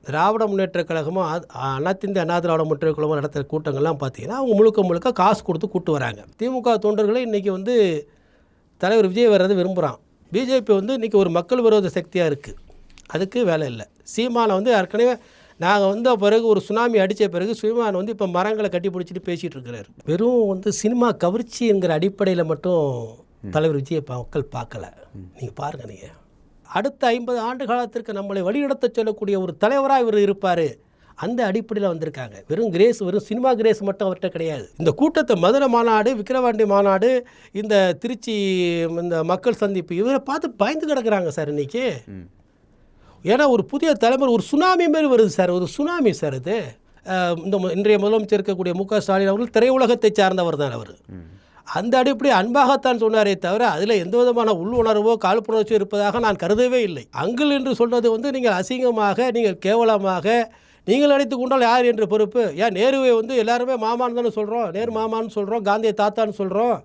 திராவிட முன்னேற்றக் கழகமும் அனைத்திந்திய அண்ணா திராவிட முன்னேற்றக் கழகமும் நடத்துகிற கூட்டங்கள்லாம் பார்த்தீங்கன்னா அவங்க முழுக்க காசு கொடுத்து கூட்டு வராங்க. திமுக தொண்டர்களை இன்றைக்கி வந்து தலைவர் விஜய் வர்றது விரும்புகிறான். பிஜேபி வந்து இன்றைக்கி ஒரு மக்கள் விரோத சக்தியாக இருக்குது. அதுக்கு வேலை இல்லை. சீமானை வந்து ஏற்கனவே நாங்கள் வந்த பிறகு ஒரு சுனாமி அடித்த பிறகு சீமான் வந்து இப்போ மரங்களை கட்டி பிடிச்சிட்டு பேசிகிட்டு இருக்கிறார். வெறும் வந்து சினிமா கவர்ச்சி என்கிற அடிப்படையில் மட்டும் தலைவர் விஜயை மக்கள் பார்க்கல. நீங்கள் பாருங்கள், நீங்கள் அடுத்த 50 ஆண்டு காலத்திற்கு நம்மளை வழிநடத்த சொல்லக்கூடிய ஒரு தலைவராக இவர் இருப்பார். அந்த அடிப்படையில் வந்திருக்காங்க. வெறும் சினிமா கிரேஸ் மட்டும் அவர்கிட்ட கிடையாது. இந்த கூட்டத்தை மதுரை மாநாடு, விக்கிரவாண்டி மாநாடு, இந்த திருச்சி இந்த மக்கள் சந்திப்பு இவரை பார்த்து பயந்து கிடக்கிறாங்க சார் இன்றைக்கி. ஏன்னா ஒரு புதிய தலைமுறை ஒரு சுனாமி மாரி வருது சார். ஒரு சுனாமி சார் இது. இந்த இன்றைய முதலமைச்சர் இருக்கக்கூடிய மு.க. ஸ்டாலின் அவர்கள் திரையுலகத்தை சார்ந்தவர் தான். அவர் அந்த அடிப்படை அன்பாகத்தான் சொன்னாரே தவிர அதில் எந்த விதமான உள் உணர்வோ காழ்ப்புணர்ச்சியோ இருப்பதாக நான் கருதவே இல்லை. அங்கிள் என்று சொன்னது வந்து நீங்கள் அசிங்கமாக, நீங்கள் கேவலமாக நீங்கள் நினைத்து கொண்டால் யார் என்று பொறுப்பு? ஏன் நேருவை வந்து எல்லாருமே மாமான்னு தானே சொல்கிறோம், நேரு மாமான்னு சொல்கிறோம், காந்தியை தாத்தான்னு சொல்கிறோம்.